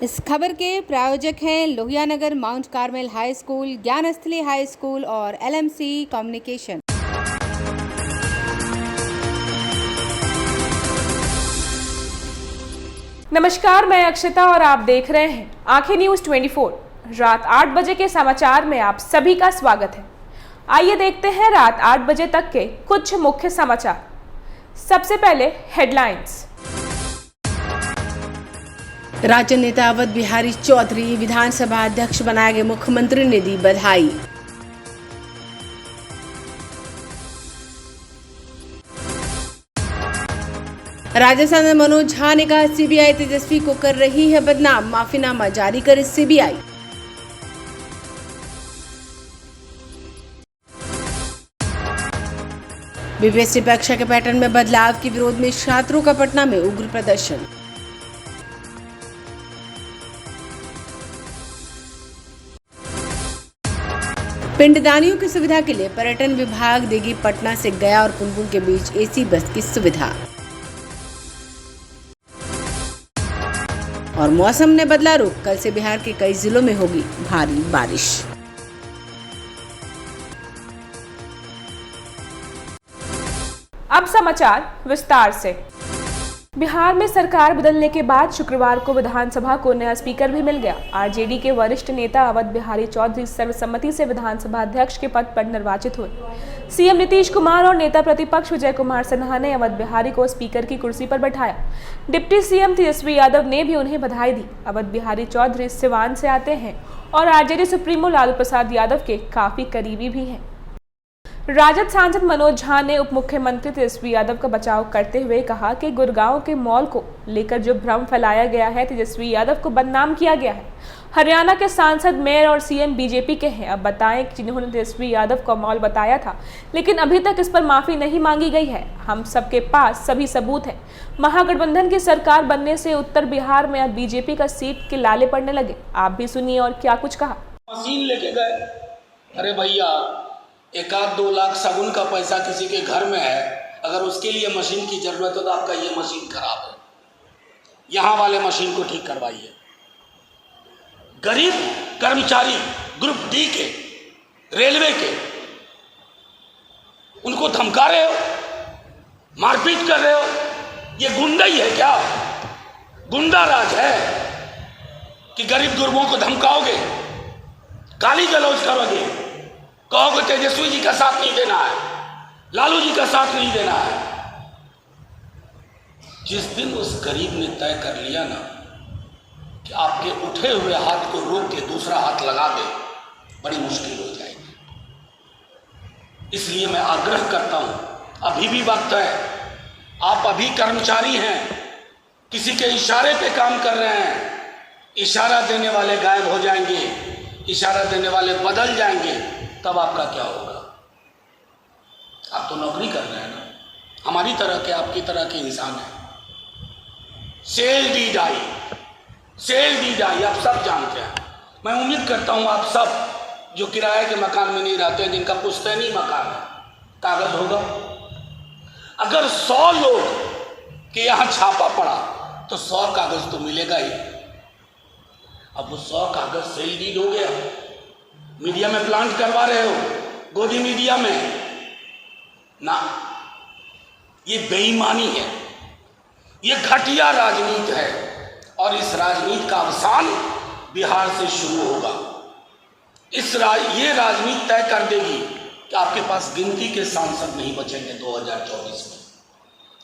इस खबर के प्रायोजक हैं Lohia Nagar mount Carmel high school, Gyansthali high school और LMC कम्युनिकेशन। नमस्कार, मैं अक्षता और आप देख रहे हैं आंखें न्यूज 24। रात 8 बजे के समाचार में आप सभी का स्वागत है। आइए देखते हैं रात 8 बजे तक के कुछ मुख्य समाचार। सबसे पहले हेडलाइंस। राज्य नेता अवध बिहारी चौधरी विधानसभा अध्यक्ष बनाए गए, मुख्यमंत्री ने दी बधाई। राजस्थान में मनोज झा ने कहा, CBI तेजस्वी को कर रही है बदनाम, माफीनामा जारी करे CBI। BPSC परीक्षा के पैटर्न में बदलाव के विरोध में छात्रों का पटना में उग्र प्रदर्शन। पिंडदानियों की सुविधा के लिए पर्यटन विभाग देगी पटना से गया और पुनपुन के बीच AC बस की सुविधा। और मौसम ने बदला रुख, कल से बिहार के कई जिलों में होगी भारी बारिश। अब समाचार विस्तार से। बिहार में सरकार बदलने के बाद शुक्रवार को विधानसभा को नया स्पीकर भी मिल गया। RJD के वरिष्ठ नेता अवध बिहारी चौधरी सर्वसम्मति से विधानसभा अध्यक्ष के पद पर निर्वाचित हुए। CM नीतीश कुमार और नेता प्रतिपक्ष विजय कुमार सिन्हा ने अवध बिहारी को स्पीकर की कुर्सी पर बैठाया। डिप्टी CM तेजस्वी यादव ने भी उन्हें बधाई दी। अवध बिहारी चौधरी सिवान से आते हैं और RJD सुप्रीमो लालू प्रसाद यादव के काफी करीबी भी हैं। राजद सांसद मनोज झा ने उप मुख्यमंत्री तेजस्वी यादव का बचाव करते हुए कहा कि गुड़गांव के मॉल को लेकर जो भ्रम फैलाया गया है, तेजस्वी यादव को बदनाम किया गया है। हरियाणा के सांसद, मेयर और CM BJP के हैं। अब बताएं कि जिन्होंने तेजस्वी यादव को मॉल बताया था, लेकिन अभी तक इस पर माफी नहीं मांगी गई है। हम सबके पास सभी सबूत हैं। महागठबंधन की सरकार बनने से उत्तर बिहार में अब BJP का सीट के लाले पड़ने लगे। आप भी सुनिए और क्या कुछ कहा। मशीन लेके गए, अरे भैया 1-2 लाख सगुन का पैसा किसी के घर में है, अगर उसके लिए मशीन की जरूरत हो तो आपका ये मशीन खराब है, यहाँ वाले मशीन को ठीक करवाइए। गरीब कर्मचारी ग्रुप D के, रेलवे के, उनको धमका रहे हो, मारपीट कर रहे हो, ये गुंडाई है क्या? गुंडा राज है कि गरीब गुरबों को धमकाओगे, गाली गलौज करोगे, कहोगे तेजस्वी जी का साथ नहीं देना है, लालू जी का साथ नहीं देना है। जिस दिन उस गरीब ने तय कर लिया ना कि आपके उठे हुए हाथ को रोक के दूसरा हाथ लगा दे, बड़ी मुश्किल हो जाएगी। इसलिए मैं आग्रह करता हूं, अभी भी वक्त है। आप अभी कर्मचारी हैं, किसी के इशारे पे काम कर रहे हैं। इशारा देने वाले गायब हो जाएंगे, इशारा देने वाले बदल जाएंगे, तब आपका क्या होगा? आप तो नौकरी कर रहे हैं ना, हमारी तरह के, आपकी तरह के इंसान हैं। सेल दी डाई, सेल दी डाई, आप सब जानते हैं। मैं उम्मीद करता हूं आप सब जो किराए के मकान में नहीं रहते हैं, जिनका पुश्तैनी मकान है, कागज होगा। अगर 100 लोग के यहाँ छापा पड़ा तो 100 कागज तो मिलेगा ही। अब वो 100 कागज सेल डीड हो गया, मीडिया में प्लांट करवा रहे हो, गोदी मीडिया में ना। ये बेईमानी है, ये घटिया राजनीति है, और इस राजनीति का अवसान बिहार से शुरू होगा। ये राजनीति तय कर देगी कि आपके पास गिनती के सांसद नहीं बचेंगे 2024 में।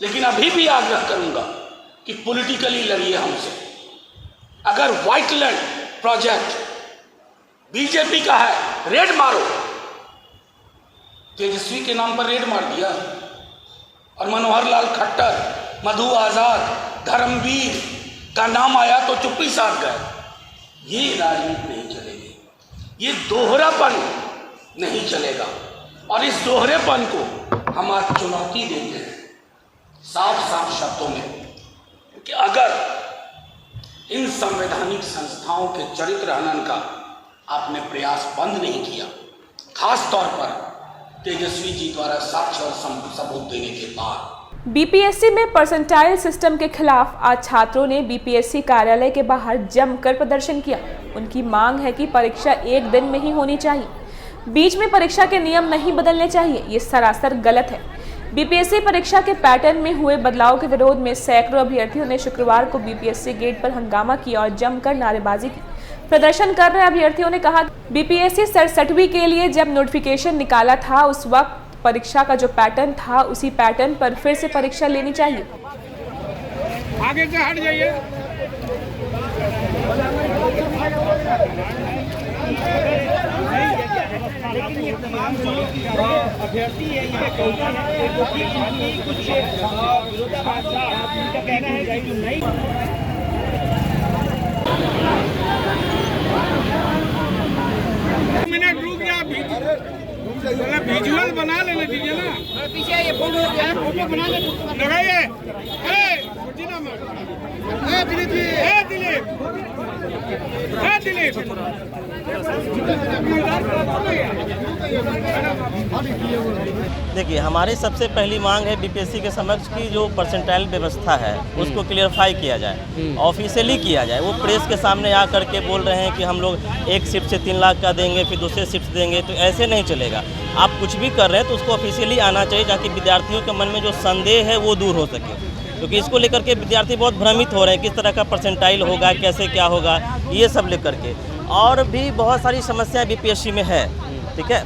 लेकिन अभी भी आग्रह करूंगा कि पॉलिटिकली लड़िए हमसे। अगर व्हाइटलैंड प्रोजेक्ट BJP का है, रेड मारो। तेजस्वी के नाम पर रेड मार दिया, और मनोहर लाल खट्टर, मधु आजाद, धर्मवीर का नाम आया तो चुप्पी साध गए। ये राजनीति नहीं चलेगी, ये दोहरापन नहीं चलेगा। और इस दोहरेपन को हम आज चुनौती देते हैं साफ साफ शब्दों में कि अगर इन संवैधानिक संस्थाओं के चरित्र हनन का आपने प्रयास बंद नहीं किया, खास तौर पर तेजस्वी जी द्वारा साक्ष्य और सबूत देने के बाद, बीपीएससी में परसेंटाइल सिस्टम के खिलाफ आज छात्रों ने बीपीएससी कार्यालय के बाहर जमकर प्रदर्शन किया। उनकी मांग है कि परीक्षा एक दिन में ही होनी चाहिए, बीच में परीक्षा के नियम नहीं बदलने चाहिए। ये सरासर गलत है। बीपीएससी परीक्षा के पैटर्न में हुए बदलाव के विरोध में सैकड़ों अभ्यर्थियों ने शुक्रवार को बीपीएससी गेट पर हंगामा किया और जमकर नारेबाजी की। प्रदर्शन कर रहे अभ्यर्थियों ने कहा, बीपीएससी 67वीं के लिए जब नोटिफिकेशन निकाला था उस वक्त परीक्षा का जो पैटर्न था उसी पैटर्न पर फिर से परीक्षा लेनी चाहिए। आगे से हट जाइए। अभ्यर्थी है ये कुछ विरोधाभास का कहना है कि नहीं मिनट रुक जा, विजुअल बना लेने दीजिए ना। पीछे ये फोटो बना ले लगाइए। देखिए, हमारी सबसे पहली मांग है बीपीएससी के समक्ष की जो परसेंटाइल व्यवस्था है उसको क्लियरफाई किया जाए, ऑफिशियली किया जाए। वो प्रेस के सामने आ करके बोल रहे हैं कि हम लोग एक शिफ्ट से 3 लाख का देंगे, फिर दूसरे शिफ्ट देंगे, तो ऐसे नहीं चलेगा। आप कुछ भी कर रहे हैं तो उसको ऑफिशियली आना चाहिए ताकि विद्यार्थियों के मन में जो संदेह है वो दूर हो सके, क्योंकि इसको लेकर के विद्यार्थी बहुत भ्रमित हो रहे हैं किस तरह का परसेंटाइल होगा, कैसे क्या होगा, ये सब लेकर के। और भी बहुत सारी समस्याएं बीपीएससी में है, ठीक है,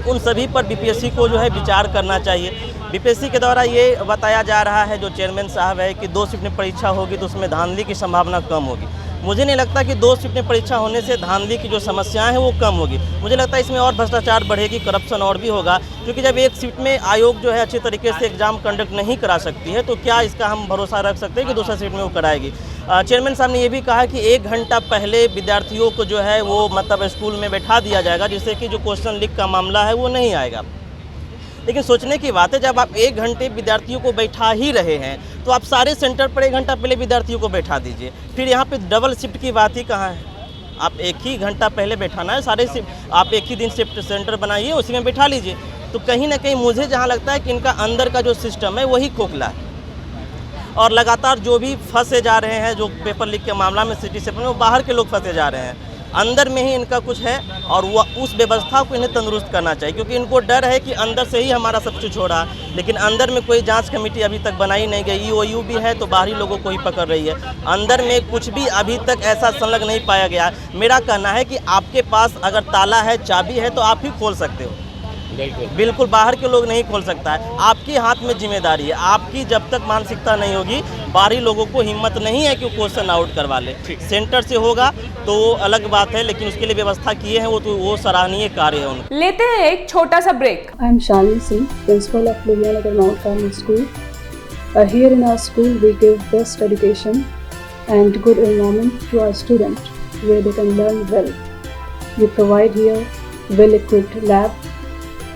उन सभी पर बीपीएससी को जो है विचार करना चाहिए। बीपीएससी के द्वारा ये बताया जा रहा है, जो चेयरमैन साहब है, कि 2 शिफ्ट में परीक्षा होगी तो उसमें धांधली की संभावना कम होगी। मुझे नहीं लगता कि 2 शिफ्ट में परीक्षा होने से धांधली की जो समस्याएं हैं वो कम होगी। मुझे लगता है इसमें और भ्रष्टाचार बढ़ेगी, करप्शन और भी होगा, क्योंकि जब एक शिफ्ट में आयोग जो है अच्छे तरीके से एग्जाम कंडक्ट नहीं करा सकती है तो क्या इसका हम भरोसा रख सकते हैं कि दूसरा शिफ्ट में वो कराएगी। चेयरमैन साहब ने ये भी कहा कि 1 घंटा पहले विद्यार्थियों को जो है वो मतलब स्कूल में बैठा दिया जाएगा, जिससे कि जो क्वेश्चन लीक का मामला है वो नहीं आएगा। लेकिन सोचने की बात है, जब आप 1 घंटे विद्यार्थियों को बैठा ही रहे हैं तो आप सारे सेंटर पर 1 घंटा पहले विद्यार्थियों को बैठा दीजिए। फिर यहाँ पे डबल शिफ्ट की बात ही कहाँ है? आप 1 ही घंटा पहले बैठाना है, सारे शिफ्ट आप 1 ही दिन शिफ्ट सेंटर बनाइए, उसी में बैठा लीजिए। तो कहीं ना कहीं मुझे जहाँ लगता है कि इनका अंदर का जो सिस्टम है वही खोखला है, और लगातार जो भी फंसे जा रहे हैं, जो पेपर लीक के मामला में सिटी सेंटर में, वो बाहर के लोग फंसे जा रहे हैं। अंदर में ही इनका कुछ है और वो उस व्यवस्था को इन्हें तंदुरुस्त करना चाहिए, क्योंकि इनको डर है कि अंदर से ही हमारा सब कुछ हो रहा है। लेकिन अंदर में कोई जांच कमेटी अभी तक बनाई नहीं गई। ईओयू भी है तो बाहरी लोगों को ही पकड़ रही है। अंदर में कुछ भी अभी तक ऐसा संलग्न नहीं पाया गया। मेरा कहना है कि आपके पास अगर ताला है, चाबी है, तो आप ही खोल सकते हो, बिल्कुल बाहर के लोग नहीं खोल सकता है। आपके हाथ में जिम्मेदारी है। आपकी जब तक मानसिकता नहीं होगी, बाहरी लोगों को हिम्मत नहीं है कि वो क्वेश्चन आउट करवा ले। सेंटर से होगा तो अलग बात है, लेकिन उसके लिए व्यवस्था किए हैं वो सराहनीय कार्य है उनका। लेते हैं एक छोटा सा break. I am Shalini Singh, principal of Lohianagar Mount Carmel School. Here in our school we give best education and good environment to our students where they can learn well. We provide here well-equipped lab,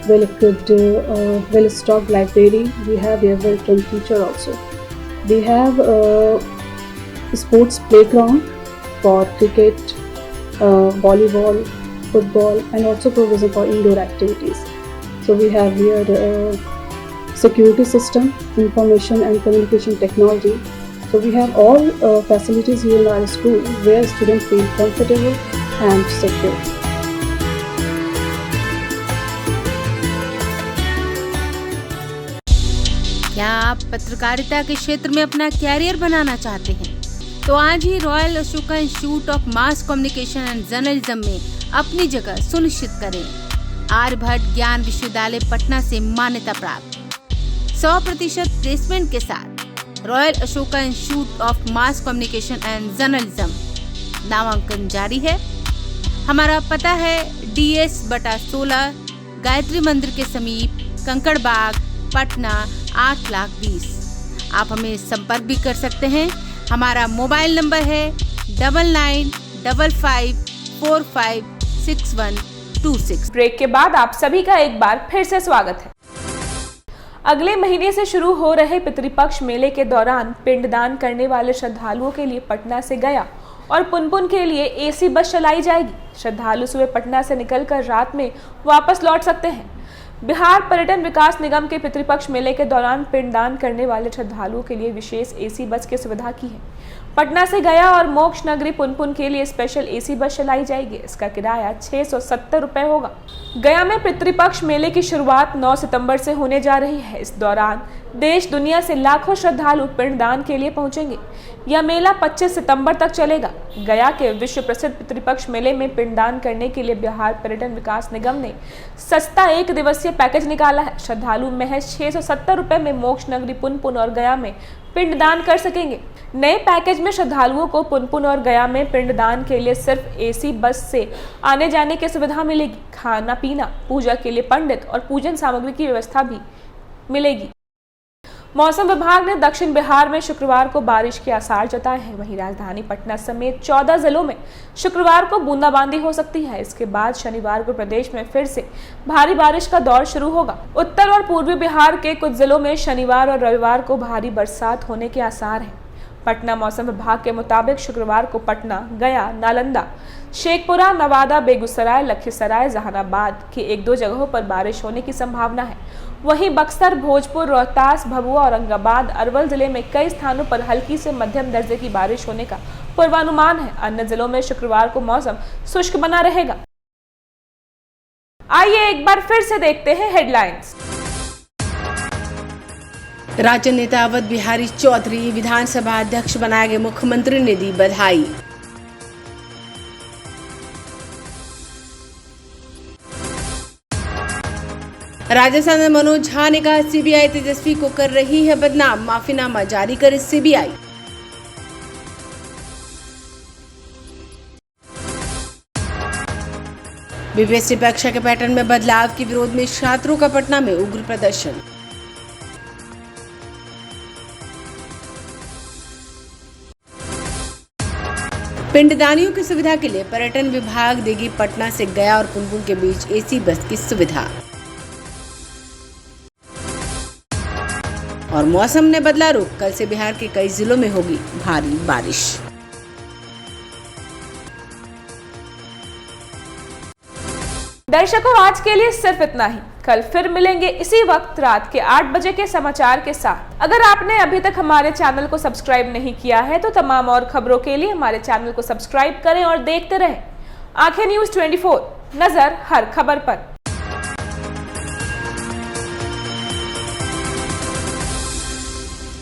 well-equipped, well-stocked library. We have here well-trained teacher also. We have a sports playground for cricket, volleyball, football, and also provision for indoor activities. So we have here security system, information and communication technology. So we have all facilities here in our school where students feel comfortable and secure. क्या आप पत्रकारिता के क्षेत्र में अपना career बनाना चाहते हैं? तो आज ही royal Ashoka institute of mass communication and journalism में अपनी जगह सुनिश्चित करें। आर्यभट्ट ज्ञान विश्वविद्यालय पटना से मान्यता प्राप्त 100% प्लेसमेंट के साथ royal Ashoka institute of mass communication and journalism नामांकन जारी है। हमारा पता है DS/16 गायत्री मंदिर के समीप, कंकड़ बाग, पटना 8,20,000। आप हमें संपर्क भी कर सकते हैं। हमारा मोबाइल नंबर है 9955456126। ब्रेक के बाद आप सभी का एक बार फिर से स्वागत है। अगले महीने से शुरू हो रहे पितृपक्ष मेले के दौरान पिंडदान करने वाले श्रद्धालुओं के लिए पटना से गया और पुनपुन के लिए AC बस चलाई जाएगी। श्रद्धालु सुबह पटना से निकलकर रात में वापस लौट सकते हैं। बिहार पर्यटन विकास निगम के पितृपक्ष मेले के दौरान पिंडदान करने वाले श्रद्धालुओं के लिए विशेष एसी बस की सुविधा की है। पटना से गया और मोक्ष नगरी पुनपुन के लिए स्पेशल एसी बस चलाई जाएगी। इसका किराया 670 रुपए होगा। गया में पितृपक्ष मेले की शुरुआत 9 सितंबर से होने जा रही है। इस दौरान देश दुनिया से लाखों श्रद्धालु पिंडदान के लिए पहुंचेंगे। यह मेला 25 सितंबर तक चलेगा। गया के विश्व प्रसिद्ध पितृपक्ष मेले में पिंडदान करने के लिए बिहार पर्यटन विकास निगम ने सस्ता 1 दिवसीय पैकेज निकाला है। श्रद्धालु महज 670 रुपए में मोक्ष नगरी पुनपुन और गया में पिंडदान कर सकेंगे। नए पैकेज में श्रद्धालुओं को पुनपुन और गया में पिंडदान के लिए सिर्फ एसी बस से आने जाने की सुविधा मिलेगी। खाना पीना, पूजा के लिए पंडित और पूजन सामग्री की व्यवस्था भी मिलेगी। मौसम विभाग ने दक्षिण बिहार में शुक्रवार को बारिश के आसार जताए हैं। वहीं राजधानी पटना समेत 14 जिलों में शुक्रवार को बूंदाबांदी हो सकती है। इसके बाद शनिवार को प्रदेश में फिर से भारी बारिश का दौर शुरू होगा। उत्तर और पूर्वी बिहार के कुछ जिलों में शनिवार और रविवार को भारी बरसात होने के आसार हैं। पटना मौसम विभाग के मुताबिक शुक्रवार को पटना, गया, नालंदा, शेखपुरा, नवादा, बेगूसराय, लखीसराय, जहानाबाद की 1-2 जगहों पर बारिश होने की संभावना है। वहीं बक्सर, भोजपुर, रोहतास, भभुआ, औरंगाबाद, अरवल जिले में कई स्थानों पर हल्की से मध्यम दर्जे की बारिश होने का पूर्वानुमान है। अन्य जिलों में शुक्रवार को मौसम शुष्क बना रहेगा। आइए एक बार फिर से देखते हैं हेडलाइंस। राज्य नेता अवध बिहारी चौधरी विधानसभा अध्यक्ष बनाए गए, मुख्यमंत्री ने दी बधाई। राजस्थान में मनोज झा ने कहा, सीबीआई तेजस्वी को कर रही है बदनाम, माफीनामा जारी करे सीबीआई। बीपीएससी परीक्षा के पैटर्न में बदलाव के विरोध में छात्रों का पटना में उग्र प्रदर्शन। पिंडदानियों की सुविधा के लिए पर्यटन विभाग देगी पटना से गया और पुनपुन के बीच एसी बस की सुविधा। और मौसम ने बदला रुख, कल से बिहार के कई जिलों में होगी भारी बारिश। दर्शकों, आज के लिए सिर्फ इतना ही। कल फिर मिलेंगे इसी वक्त रात के 8 बजे के समाचार के साथ। अगर आपने अभी तक हमारे चैनल को सब्सक्राइब नहीं किया है तो तमाम और खबरों के लिए हमारे चैनल को सब्सक्राइब करें और देखते रहें आंखें न्यूज़ 24, नजर हर खबर पर।